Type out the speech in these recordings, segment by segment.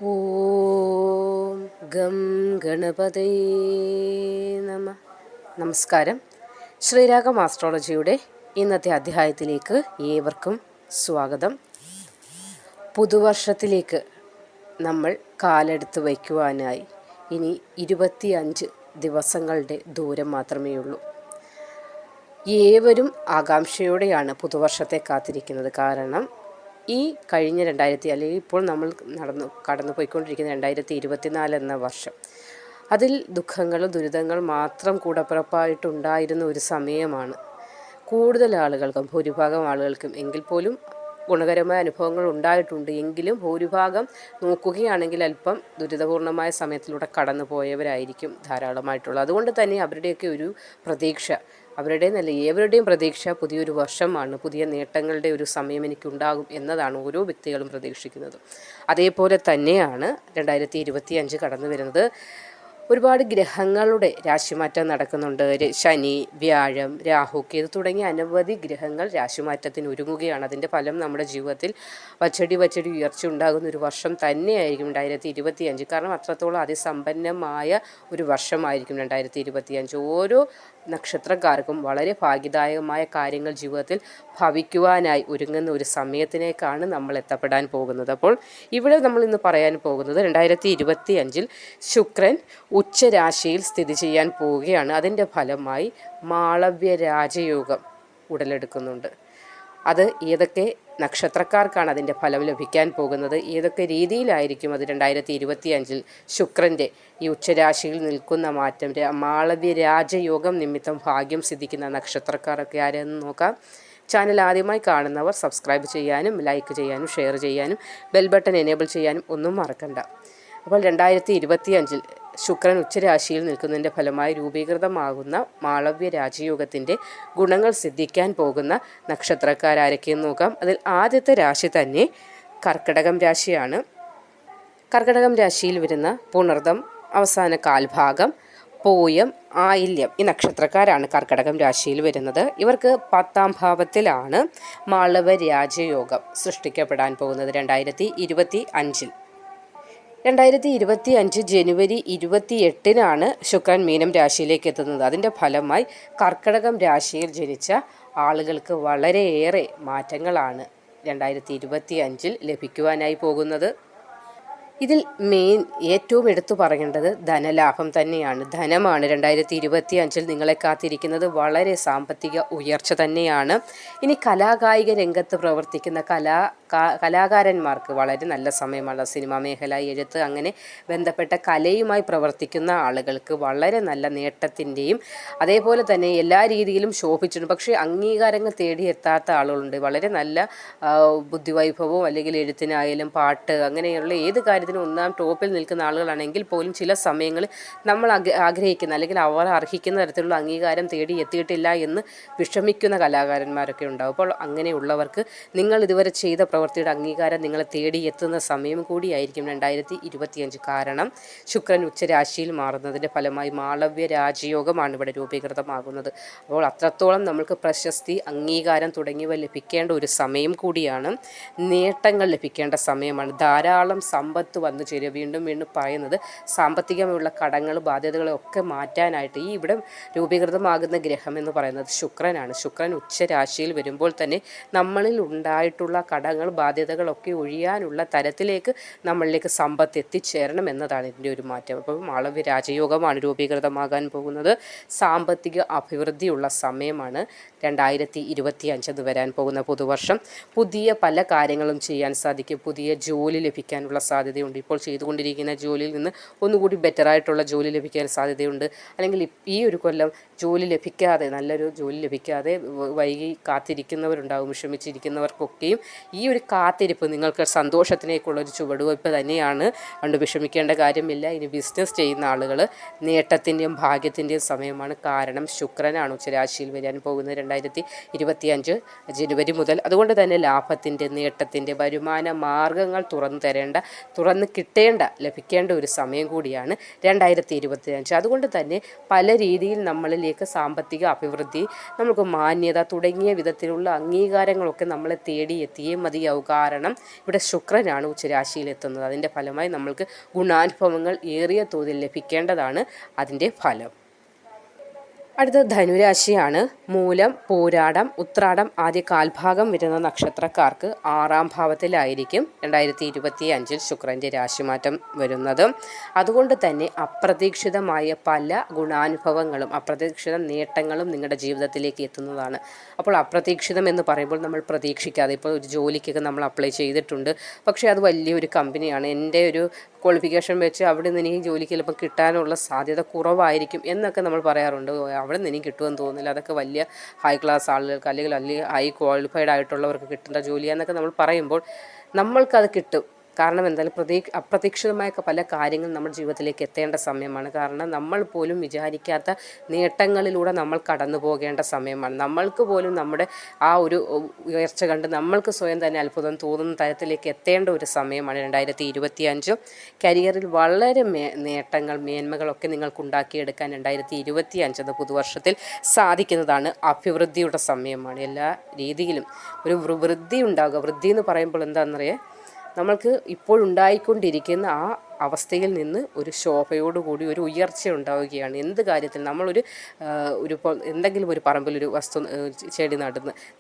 ഓം gum ഗണപതയേ നമ. നമസ്കാരം. ശ്രീരാഗം ആസ്ട്രോളജിയുടെ ഇന്നത്തെ അധ്യായത്തിലേക്ക് ഏവർക്കും സ്വാഗതം. പുതുവർഷത്തിലേക്ക് നമ്മൾ കാലെടുത്ത് വയ്ക്കുവാനായി ഇനി 25 ദിവസങ്ങളുടെ ദൂരം മാത്രമേ ഉള്ളൂ. ഏവരും ആകാംക്ഷയോടെയാണ് പുതുവർഷത്തെ കാത്തിരിക്കുന്നത്. കാരണം ഈ കഴിഞ്ഞ അല്ലെങ്കിൽ ഇപ്പോൾ നമ്മൾ കടന്നു പോയിക്കൊണ്ടിരിക്കുന്ന 2024 എന്ന വർഷം, അതിൽ ദുഃഖങ്ങളും ദുരിതങ്ങളും മാത്രം കൂടപ്പിറപ്പായിട്ടുണ്ടായിരുന്ന ഒരു സമയമാണ്. കൂടുതൽ ആളുകൾക്കും, ഭൂരിഭാഗം ആളുകൾക്കും എങ്കിൽ പോലും ഗുണകരമായ അനുഭവങ്ങൾ ഉണ്ടായിട്ടുണ്ട്. എങ്കിലും ഭൂരിഭാഗം നോക്കുകയാണെങ്കിൽ അല്പം ദുരിതപൂർണമായ സമയത്തിലൂടെ കടന്നു പോയവരായിരിക്കും ധാരാളമായിട്ടുള്ളത്. അതുകൊണ്ട് തന്നെ അവരുടെയൊക്കെ ഒരു പ്രതീക്ഷ, ഏവരുടെയും പ്രതീക്ഷ പുതിയൊരു വർഷമാണ്, പുതിയ നേട്ടങ്ങളുടെ ഒരു സമയം എനിക്കുണ്ടാകും എന്നതാണ് ഓരോ വ്യക്തികളും പ്രതീക്ഷിക്കുന്നത്. അതേപോലെ തന്നെയാണ് 2025 കടന്നു വരുന്നത്. ഒരുപാട് ഗ്രഹങ്ങളുടെ രാശിമാറ്റം നടക്കുന്നുണ്ട്. ശനി, വ്യാഴം, രാഹു, കേതു തുടങ്ങിയ അനവധി ഗ്രഹങ്ങൾ രാശിമാറ്റത്തിന് ഒരുങ്ങുകയാണ്. അതിൻ്റെ ഫലം നമ്മുടെ ജീവിതത്തിൽ വച്ചടി ഉയർച്ച ഉണ്ടാകുന്ന ഒരു വർഷം തന്നെയായിരിക്കും 2025. കാരണം അത്രത്തോളം അതിസമ്പന്നമായ ഒരു വർഷമായിരിക്കും 2025. ഓരോ നക്ഷത്രക്കാർക്കും വളരെ ഭാഗ്യദായകമായ കാര്യങ്ങൾ ജീവിതത്തിൽ ഭവിക്കുവാനായി ഒരുങ്ങുന്ന ഒരു സമയത്തിനേക്കാണ് നമ്മൾ എത്തപ്പെടാൻ പോകുന്നത്. അപ്പോൾ ഇവിടെ നമ്മൾ ഇന്ന് പറയാൻ പോകുന്നത് 2025 ശുക്രൻ ഉച്ചരാശിയിൽ സ്ഥിതി ചെയ്യാൻ പോവുകയാണ്. അതിൻ്റെ ഫലമായി മാളവ്യ രാജയോഗം ഉടലെടുക്കുന്നുണ്ട്. അത് ഏതൊക്കെ നക്ഷത്രക്കാർക്കാണ് അതിൻ്റെ ഫലം ലഭിക്കാൻ പോകുന്നത്, ഏതൊക്കെ രീതിയിലായിരിക്കും അത് 2025 ശുക്രൻ്റെ ഈ ഉച്ചരാശിയിൽ നിൽക്കുന്ന മാറ്റം, മാളവ്യ രാജയോഗം നിമിത്തം ഭാഗ്യം സിദ്ധിക്കുന്ന നക്ഷത്രക്കാരൊക്കെ ആരെന്ന് നോക്കാം. ചാനൽ ആദ്യമായി കാണുന്നവർ സബ്സ്ക്രൈബ് ചെയ്യാനും ലൈക്ക് ചെയ്യാനും ഷെയർ ചെയ്യാനും ബെൽ ബട്ടൺ എനേബിൾ ചെയ്യാനും ഒന്നും മറക്കണ്ട. അപ്പോൾ 2025 ശുക്രൻ ഉച്ചരാശിയിൽ നിൽക്കുന്നതിൻ്റെ ഫലമായി രൂപീകൃതമാകുന്ന മാളവ്യ രാജയോഗത്തിൻ്റെ ഗുണങ്ങൾ സിദ്ധിക്കാൻ പോകുന്ന നക്ഷത്രക്കാരാരൊക്കെയെന്ന് നോക്കാം. അതിൽ ആദ്യത്തെ രാശി തന്നെ കർക്കിടകം രാശിയാണ്. കർക്കിടകം രാശിയിൽ വരുന്ന പുണർദം, അവസാന കാൽഭാഗം, പൂയം, ആയില്യം ഈ നക്ഷത്രക്കാരാണ് കർക്കിടകം രാശിയിൽ വരുന്നത്. ഇവർക്ക് 10ാം ഭാവത്തിലാണ് മാളവ്യ രാജയോഗം സൃഷ്ടിക്കപ്പെടാൻ പോകുന്നത് 2025. 2025 ജനുവരി 28 ശുക്രൻ മീനം രാശിയിലേക്ക് എത്തുന്നത്. അതിൻ്റെ ഫലമായി കർക്കിടകം രാശിയിൽ ജനിച്ച ആളുകൾക്ക് വളരെയേറെ മാറ്റങ്ങളാണ് 2025 ലഭിക്കുവാനായി പോകുന്നത്. ഇതിൽ ഏറ്റവും എടുത്തു പറയേണ്ടത് ധനലാഭം തന്നെയാണ്. ധനമാണ് 2025 നിങ്ങളെ കാത്തിരിക്കുന്നത്. വളരെ സാമ്പത്തിക ഉയർച്ച തന്നെയാണ്. ഇനി കലാകായിക രംഗത്ത് പ്രവർത്തിക്കുന്ന കലാകാരന്മാർക്ക് വളരെ നല്ല സമയമാണ്. സിനിമാ മേഖല, എഴുത്ത്, അങ്ങനെ ബന്ധപ്പെട്ട കലയുമായി പ്രവർത്തിക്കുന്ന ആളുകൾക്ക് വളരെ നല്ല നേട്ടത്തിൻ്റെയും അതേപോലെ തന്നെ എല്ലാ രീതിയിലും ശോഭിച്ചിട്ടുണ്ട്. പക്ഷേ അംഗീകാരങ്ങൾ തേടിയെത്താത്ത ആളുകളുണ്ട്. വളരെ നല്ല ബുദ്ധിവൈഭവവും അല്ലെങ്കിൽ എഴുത്തിനായാലും പാട്ട്, അങ്ങനെയുള്ള ഏത് കാര്യത്തിനും ഒന്നാം ടോപ്പിൽ നിൽക്കുന്ന ആളുകളാണെങ്കിൽ പോലും ചില സമയങ്ങളിൽ നമ്മൾ ആഗ്രഹിക്കുന്ന അല്ലെങ്കിൽ അവർ അർഹിക്കുന്ന തരത്തിലുള്ള അംഗീകാരം തേടി എത്തിയിട്ടില്ല എന്ന് വിഷമിക്കുന്ന കലാകാരന്മാരൊക്കെ ഉണ്ടാവും. അപ്പോൾ അങ്ങനെയുള്ളവർക്ക് നിങ്ങൾ ഇതുവരെ ചെയ്ത പ്രവൃത്തിയുടെ അംഗീകാരം നിങ്ങളെ തേടി എത്തുന്ന സമയം കൂടിയായിരിക്കും 2025. കാരണം ശുക്രൻ ഉച്ചരാശിയിൽ മാറുന്നതിൻ്റെ ഫലമായി മാളവ്യ രാജയോഗമാണ് ഇവിടെ രൂപീകൃതമാകുന്നത്. അപ്പോൾ അത്രത്തോളം നമ്മൾക്ക് പ്രശസ്തി, അംഗീകാരം തുടങ്ങിയവ ലഭിക്കേണ്ട ഒരു സമയം കൂടിയാണ്. നേട്ടങ്ങൾ ലഭിക്കേണ്ട സമയമാണ്. ധാരാളം സമ്പത്ത് വന്നു ചേരുക. വീണ്ടും പറയുന്നത് സാമ്പത്തികമുള്ള കടങ്ങൾ, ബാധ്യതകളെ ഒക്കെ മാറ്റാനായിട്ട് ഈ ഇവിടെ രൂപീകൃതമാകുന്ന ഗ്രഹം എന്ന് പറയുന്നത് ശുക്രനാണ്. ശുക്രൻ ഉച്ചരാശിയിൽ വരുമ്പോൾ തന്നെ നമ്മളിൽ ഉണ്ടായിട്ടുള്ള കടങ്ങൾ, ബാധ്യതകളൊക്കെ ഒഴിയാനുള്ള തരത്തിലേക്ക് നമ്മളിലേക്ക് സമ്പത്ത് എത്തിച്ചേരണം എന്നതാണ് ഇതിൻ്റെ ഒരു മാറ്റം. അപ്പോൾ മാളവ്യ രാജയോഗമാണ് രൂപീകൃതമാകാൻ പോകുന്നത്. സാമ്പത്തിക അഭിവൃദ്ധിയുള്ള സമയമാണ് 2025 വരാൻ പോകുന്ന പുതുവർഷം. പുതിയ പല കാര്യങ്ങളും ചെയ്യാൻ സാധിക്കും. പുതിയ ജോലി ലഭിക്കാനുള്ള സാധ്യതയുണ്ട്. ഇപ്പോൾ ചെയ്തുകൊണ്ടിരിക്കുന്ന ജോലിയിൽ നിന്ന് ഒന്നുകൂടി ബെറ്ററായിട്ടുള്ള ജോലി ലഭിക്കാൻ സാധ്യതയുണ്ട്. അല്ലെങ്കിൽ ഈ ഒരു കൊല്ലം ജോലി ലഭിക്കാതെ, നല്ലൊരു ജോലി ലഭിക്കാതെ വൈകി കാത്തിരിക്കുന്നവരുണ്ടാകും. വിഷമിച്ചിരിക്കുന്നവർക്കൊക്കെയും ഈ ഒരു കാത്തിരിപ്പ് നിങ്ങൾക്ക് സന്തോഷത്തിലേക്കുള്ളൊരു ചുവടുവയ്പ് തന്നെയാണ്. അതുകൊണ്ട് വിഷമിക്കേണ്ട കാര്യമില്ല. ഇനി ബിസിനസ് ചെയ്യുന്ന ആളുകൾ നേട്ടത്തിൻ്റെയും ഭാഗ്യത്തിൻ്റെയും സമയമാണ്. കാരണം ശുക്രനാണ് ഉച്ചരാശിയിൽ വരാൻ പോകുന്നത് 2025 ജനുവരി മുതൽ. അതുകൊണ്ട് തന്നെ ലാഭത്തിൻ്റെ, നേട്ടത്തിൻ്റെ, വരുമാന മാർഗങ്ങൾ തുറന്ന് ലഭിക്കേണ്ട ഒരു സമയം കൂടിയാണ് 2025. അതുകൊണ്ട് തന്നെ പല രീതിയിൽ നമ്മളിലേക്ക് സാമ്പത്തിക അഭിവൃദ്ധി, നമുക്ക് മാന്യത തുടങ്ങിയ വിധത്തിലുള്ള അംഗീകാരങ്ങളൊക്കെ നമ്മളെ തേടി എത്തിയേ മതി മതിയാവും. കാരണം ഇവിടെ ശുക്രനാണ് ഉച്ചരാശിയിൽ എത്തുന്നത്. അതിൻ്റെ ഫലമായി നമ്മൾക്ക് ഗുണാനുഭവങ്ങൾ ഏറിയ തോതിൽ ലഭിക്കേണ്ടതാണ് അതിൻ്റെ ഫലം. അടുത്ത ധനുരാശിയാണ്. മൂലം, പൂരാടം, ഉത്രാടം ആദ്യ കാൽഭാഗം വരുന്ന നക്ഷത്രക്കാർക്ക് 6ാം ഭാവത്തിലായിരിക്കും 2025 ശുക്രൻ്റെ രാശിമാറ്റം വരുന്നത്. അതുകൊണ്ട് തന്നെ അപ്രതീക്ഷിതമായ പല ഗുണാനുഭവങ്ങളും അപ്രതീക്ഷിത നേട്ടങ്ങളും നിങ്ങളുടെ ജീവിതത്തിലേക്ക് എത്തുന്നതാണ്. അപ്പോൾ അപ്രതീക്ഷിതം എന്ന് പറയുമ്പോൾ നമ്മൾ പ്രതീക്ഷിക്കാതെ, ഇപ്പോൾ ഒരു ജോലിക്കൊക്കെ നമ്മൾ അപ്ലൈ ചെയ്തിട്ടുണ്ട്, പക്ഷേ അത് വലിയൊരു കമ്പനിയാണ്, എൻ്റെ ഒരു ക്വാളിഫിക്കേഷൻ വെച്ച് അവിടെ നിന്ന് എനിക്ക് ജോലിക്ക് ചിലപ്പോൾ കിട്ടാനുള്ള സാധ്യത കുറവായിരിക്കും എന്നൊക്കെ നമ്മൾ പറയാറുണ്ട്. അവിടെ നിന്ന് എനിക്ക് കിട്ടുമെന്ന് തോന്നുന്നില്ല, അതൊക്കെ വലിയ ഹൈ ക്ലാസ് ആളുകൾക്ക് അല്ലെങ്കിൽ ഹൈ ക്വാളിഫൈഡ് ആയിട്ടുള്ളവർക്ക് കിട്ടേണ്ട ജോലിയാന്നൊക്കെ നമ്മൾ പറയുമ്പോൾ നമ്മൾക്കത് കിട്ടും. കാരണം എന്തായാലും അപ്രതീക്ഷിതമായ പല കാര്യങ്ങളും നമ്മുടെ ജീവിതത്തിലേക്ക് എത്തേണ്ട സമയമാണ്. കാരണം നമ്മൾ പോലും വിചാരിക്കാത്ത നേട്ടങ്ങളിലൂടെ നമ്മൾ കടന്നു പോകേണ്ട സമയമാണ്. നമ്മൾക്ക് പോലും നമ്മുടെ ആ ഒരു ഉയർച്ച കണ്ട് നമ്മൾക്ക് സ്വയം തന്നെ അത്ഭുതം തോന്നുന്ന തരത്തിലേക്ക് എത്തേണ്ട ഒരു സമയമാണ് 2025. കരിയറിൽ വളരെ നേട്ടങ്ങൾ, മേന്മകളൊക്കെ നിങ്ങൾക്ക് ഉണ്ടാക്കിയെടുക്കാൻ 2025 പുതുവർഷത്തിൽ സാധിക്കുന്നതാണ്. അഭിവൃദ്ധിയുടെ സമയമാണ്. എല്ലാ രീതിയിലും ഒരു വൃദ്ധി ഉണ്ടാകുക. വൃദ്ധി എന്ന് പറയുമ്പോൾ എന്താണെന്നറിയാം, നമ്മൾക്ക് ഇപ്പോഴുണ്ടായിക്കൊണ്ടിരിക്കുന്ന ആ അവസ്ഥയിൽ നിന്ന് ഒരു ശോഭയോടുകൂടി ഒരു ഉയർച്ച ഉണ്ടാവുകയാണ്. എന്ത് കാര്യത്തിൽ നമ്മളൊരു എന്തെങ്കിലും ഒരു പറമ്പിലൊരു ചെടി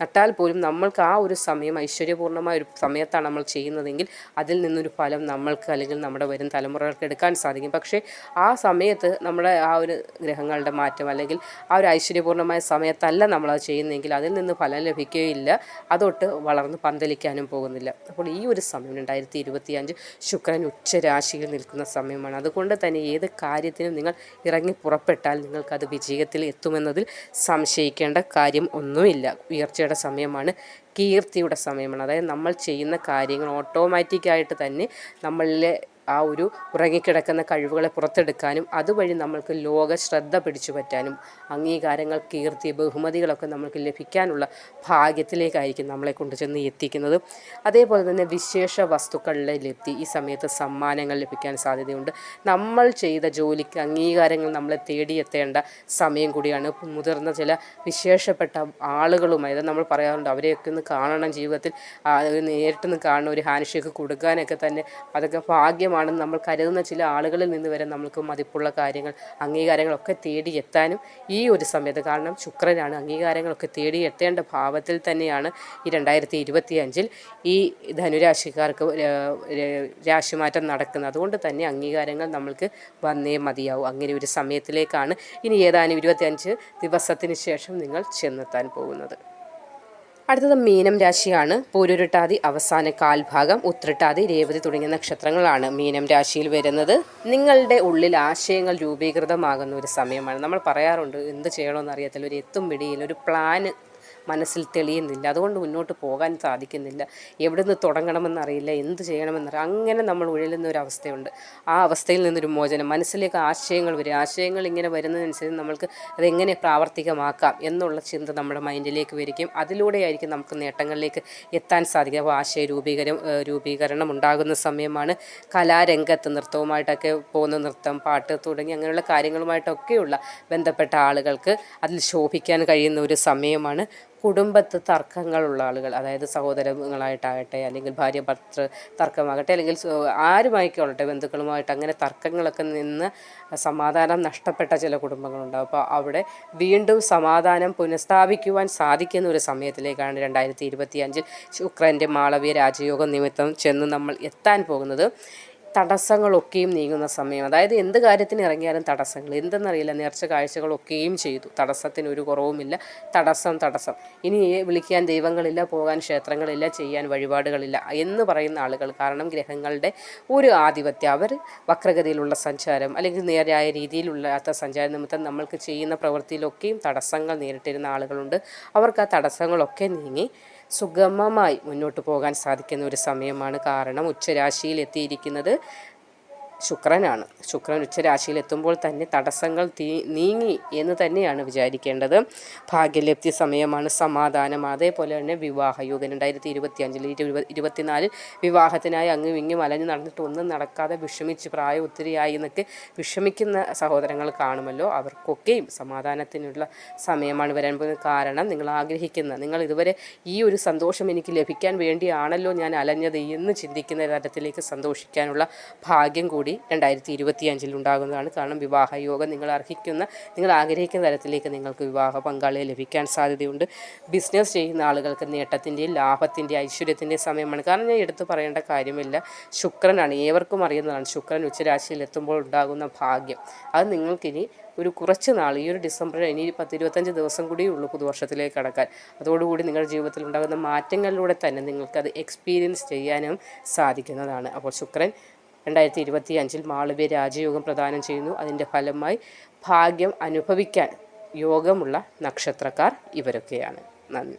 നട്ടാൽ പോലും നമ്മൾക്ക് ആ ഒരു സമയം ഐശ്വര്യപൂർണ്ണമായ ഒരു സമയത്താണ് നമ്മൾ ചെയ്യുന്നതെങ്കിൽ അതിൽ നിന്നൊരു ഫലം നമ്മൾക്ക് അല്ലെങ്കിൽ നമ്മുടെ വരും തലമുറകൾക്ക് എടുക്കാൻ സാധിക്കും. പക്ഷേ ആ സമയത്ത് നമ്മുടെ ആ ഒരു ഗ്രഹങ്ങളുടെ മാറ്റം അല്ലെങ്കിൽ ആ ഒരു ഐശ്വര്യപൂർണ്ണമായ സമയത്തല്ല നമ്മളത് ചെയ്യുന്നതെങ്കിൽ അതിൽ നിന്ന് ഫലം ലഭിക്കുകയില്ല, അതൊട്ട് വളർന്ന് പന്തലിക്കാനും പോകുന്നില്ല. അപ്പോൾ ഈ ഒരു സമയം 2025 ശുക്രൻ ഉച്ചരാശിയിൽ നിൽക്കുന്ന സമയമാണ്. അതുകൊണ്ട് തന്നെ ഏത് കാര്യത്തിനും നിങ്ങൾ ഇറങ്ങി പുറപ്പെട്ടാൽ നിങ്ങൾക്കത് വിജയത്തിൽ എത്തുമെന്നതിൽ സംശയിക്കേണ്ട കാര്യം ഒന്നുമില്ല. ഉയർച്ചയുടെ സമയമാണ്, കീർത്തിയുടെ സമയമാണ്. അതായത് നമ്മൾ ചെയ്യുന്ന കാര്യങ്ങൾ ഓട്ടോമാറ്റിക്കായിട്ട് തന്നെ നമ്മളിലെ ആ ഒരു ഉറങ്ങിക്കിടക്കുന്ന കഴിവുകളെ പുറത്തെടുക്കാനും അതുവഴി നമ്മൾക്ക് ലോക ശ്രദ്ധ പിടിച്ചു പറ്റാനും അംഗീകാരങ്ങൾ, കീർത്തി, ബഹുമതികളൊക്കെ നമ്മൾക്ക് ലഭിക്കാനുള്ള ഭാഗ്യത്തിലേക്കായിരിക്കും നമ്മളെ കൊണ്ടുചെന്ന് എത്തിക്കുന്നത്. അതേപോലെ തന്നെ വിശേഷ വസ്തുക്കളുടെ ലബ്ധി, ഈ സമയത്ത് സമ്മാനങ്ങൾ ലഭിക്കാൻ സാധ്യതയുണ്ട്. നമ്മൾ ചെയ്ത ജോലിക്ക് അംഗീകാരങ്ങൾ നമ്മളെ തേടിയെത്തേണ്ട സമയം കൂടിയാണ്. മുതിർന്ന ചില വിശേഷപ്പെട്ട ആളുകളുമായി, അത് നമ്മൾ പറയാറുണ്ട്, അവരെയൊക്കെ ഒന്ന് കാണണം ജീവിതത്തിൽ, നേരിട്ടൊന്ന് കാണണം, ഒരു ഹാൻഡ് ഷേക്ക് കൊടുക്കാനൊക്കെ തന്നെ അതൊക്കെ ഭാഗ്യമാണെന്ന് നമ്മൾ കരുതുന്ന ചില ആളുകളിൽ നിന്ന് വരെ നമ്മൾക്ക് മതിപ്പുള്ള കാര്യങ്ങൾ, അംഗീകാരങ്ങളൊക്കെ തേടിയെത്താനും ഈ ഒരു സമയത്ത്, കാരണം ശുക്രനാണ്, അംഗീകാരങ്ങളൊക്കെ തേടിയെത്തേണ്ട ഭാവത്തിൽ തന്നെയാണ് ഈ 2025 ഈ ധനുരാശിക്കാർക്ക് രാശിമാറ്റം നടക്കുന്നത്. അതുകൊണ്ട് തന്നെ അംഗീകാരങ്ങൾ നമ്മൾക്ക് വന്നേ മതിയാവും. അങ്ങനെ ഒരു സമയത്തിലേക്കാണ് ഇനി ഏതാനും 25 ദിവസത്തിന് ശേഷം നിങ്ങൾ ചെന്നെത്താൻ പോകുന്നത്. അടുത്തത് മീനം രാശിയാണ്. പൂരുരുട്ടാതി അവസാന കാൽഭാഗം, ഉത്രട്ടാതി, രേവതി തുടങ്ങിയ നക്ഷത്രങ്ങളാണ് മീനം രാശിയിൽ വരുന്നത്. നിങ്ങളുടെ ഉള്ളിൽ ആശയങ്ങൾ രൂപീകൃതമാകുന്ന ഒരു സമയമാണ്. നമ്മൾ പറയാറുണ്ട്, എന്ത് ചെയ്യണമെന്ന് അറിയത്തില്ല, ഒരു എത്തും പിടിയിൽ ഒരു പ്ലാന് മനസ്സിൽ തെളിയുന്നില്ല, അതുകൊണ്ട് മുന്നോട്ട് പോകാൻ സാധിക്കുന്നില്ല, എവിടെ നിന്ന് തുടങ്ങണമെന്നറിയില്ല, എന്ത് ചെയ്യണമെന്നറിയില്ല, അങ്ങനെ നമ്മൾ ഉഴലുന്ന ഒരു അവസ്ഥയുണ്ട്. ആ അവസ്ഥയിൽ നിന്നൊരു മോചനം, മനസ്സിലേക്ക് ആശയങ്ങൾ വരും. ആശയങ്ങൾ ഇങ്ങനെ വരുന്നതനുസരിച്ച് നമ്മൾക്ക് അതെങ്ങനെ പ്രാവർത്തികമാക്കാം എന്നുള്ള ചിന്ത നമ്മുടെ മൈൻഡിലേക്ക് വരികയും അതിലൂടെയായിരിക്കും നമുക്ക് നേട്ടങ്ങളിലേക്ക് എത്താൻ സാധിക്കുക. അപ്പോൾ ആശയ രൂപീകരണം ഉണ്ടാകുന്ന സമയമാണ്. കലാരംഗത്ത് നൃത്തവുമായിട്ടൊക്കെ പോകുന്ന നൃത്തം, പാട്ട് തുടങ്ങി അങ്ങനെയുള്ള കാര്യങ്ങളുമായിട്ടൊക്കെയുള്ള ബന്ധപ്പെട്ട ആളുകൾക്ക് അതിൽ ശോഭിക്കാൻ കഴിയുന്ന ഒരു സമയമാണ്. കുടുംബത്ത് തർക്കങ്ങളുള്ള ആളുകൾ, അതായത് സഹോദരങ്ങളായിട്ടാകട്ടെ അല്ലെങ്കിൽ ഭാര്യ ഭർത്തൃ തർക്കമാകട്ടെ അല്ലെങ്കിൽ ആരുമായിക്കൊള്ളട്ടെ, ബന്ധുക്കളുമായിട്ട് അങ്ങനെ തർക്കങ്ങളൊക്കെ നിന്ന് സമാധാനം നഷ്ടപ്പെട്ട ചില കുടുംബങ്ങളുണ്ടാകും. അപ്പോൾ അവിടെ വീണ്ടും സമാധാനം പുനഃസ്ഥാപിക്കുവാൻ സാധിക്കുന്ന ഒരു സമയത്തിലേക്കാണ് 2025 ശുക്രൻ്റെ മാളവ്യ രാജയോഗം നിമിത്തം ചെന്ന് നമ്മൾ എത്താൻ പോകുന്നത്. തടസ്സങ്ങളൊക്കെയും നീങ്ങുന്ന സമയം, അതായത് എന്ത് കാര്യത്തിന് ഇറങ്ങിയാലും തടസ്സങ്ങൾ, എന്തെന്നറിയില്ല, നേർച്ച കാഴ്ചകളൊക്കെയും ചെയ്തു, തടസ്സത്തിനൊരു കുറവുമില്ല. തടസ്സം ഇനി വിളിക്കാൻ ദൈവങ്ങളില്ല, പോകാൻ ക്ഷേത്രങ്ങളില്ല, ചെയ്യാൻ വഴിപാടുകളില്ല എന്ന് പറയുന്ന ആളുകൾ, കാരണം ഗ്രഹങ്ങളുടെ ഒരു ആധിപത്യം, അവർ വക്രഗതിയിലുള്ള സഞ്ചാരം അല്ലെങ്കിൽ നേരായ രീതിയിലുള്ളാത്ത സഞ്ചാര നിമിത്തം നമ്മൾക്ക് ചെയ്യുന്ന പ്രവൃത്തിയിലൊക്കെയും തടസ്സങ്ങൾ നേരിട്ടിരുന്ന ആളുകളുണ്ട്. അവർക്ക് ആ തടസ്സങ്ങളൊക്കെ നീങ്ങി സുഗമമായി മുന്നോട്ട് പോകാൻ സാധിക്കുന്ന ഒരു സമയമാണ്. കാരണം ഉച്ചരാശിയിൽ എത്തിയിരിക്കുന്നത് ശുക്രനാണ്. ശുക്രൻ ഉച്ചരാശിയിൽ എത്തുമ്പോൾ തന്നെ തടസ്സങ്ങൾ നീങ്ങി എന്ന് തന്നെയാണ് വിചാരിക്കേണ്ടത്. ഭാഗ്യലബ്ധി സമയമാണ്, സമാധാനം, അതേപോലെ തന്നെ വിവാഹയോഗം. 2025 24 വിവാഹത്തിനായി അങ്ങും ഇങ്ങും അലഞ്ഞു നടന്നിട്ട് ഒന്നും നടക്കാതെ വിഷമിച്ച് പ്രായം ഒത്തിരിയായി എന്നൊക്കെ വിഷമിക്കുന്ന സഹോദരങ്ങൾ കാണുമല്ലോ, അവർക്കൊക്കെയും സമാധാനത്തിനുള്ള സമയമാണ് വരാൻ പോകുന്നത്. കാരണം നിങ്ങൾ ഇതുവരെ ഈ ഒരു സന്തോഷം എനിക്ക് ലഭിക്കാൻ വേണ്ടിയാണല്ലോ ഞാൻ അലഞ്ഞത് എന്ന് ചിന്തിക്കുന്ന തരത്തിലേക്ക് സന്തോഷിക്കാനുള്ള ഭാഗ്യം കൂടി 2025 ഉണ്ടാകുന്നതാണ്. കാരണം വിവാഹയോഗം നിങ്ങൾ ആഗ്രഹിക്കുന്ന തരത്തിലേക്ക് നിങ്ങൾക്ക് വിവാഹ പങ്കാളിയെ ലഭിക്കാൻ സാധ്യതയുണ്ട്. ബിസിനസ് ചെയ്യുന്ന ആളുകൾക്ക് നേട്ടത്തിൻ്റെയും ലാഭത്തിൻ്റെയും ഐശ്വര്യത്തിൻ്റെയും സമയമാണ്. കാരണം ഞാൻ എടുത്തു പറയേണ്ട കാര്യമില്ല, ശുക്രനാണ്, ഏവർക്കും അറിയുന്നതാണ്. ശുക്രൻ ഉച്ചരാശിയിൽ എത്തുമ്പോൾ ഉണ്ടാകുന്ന ഭാഗ്യം അത് നിങ്ങൾക്കിനി ഒരു കുറച്ച് നാൾ, ഈ ഒരു ഡിസംബർ ഇനി 10-25 ദിവസം കൂടിയേ ഉള്ളൂ പുതുവർഷത്തിലേക്ക് കടക്കാൻ. അതോടുകൂടി നിങ്ങളുടെ ജീവിതത്തിൽ ഉണ്ടാകുന്ന മാറ്റങ്ങളിലൂടെ തന്നെ നിങ്ങൾക്കത് എക്സ്പീരിയൻസ് ചെയ്യാനും സാധിക്കുന്നതാണ്. അപ്പോൾ ശുക്രൻ 2025 മാളവ്യ രാജയോഗം പ്രദാനം ചെയ്യുന്നു. അതിൻ്റെ ഫലമായി ഭാഗ്യം അനുഭവിക്കാൻ യോഗമുള്ള നക്ഷത്രക്കാർ ഇവരൊക്കെയാണ്. നന്ദി.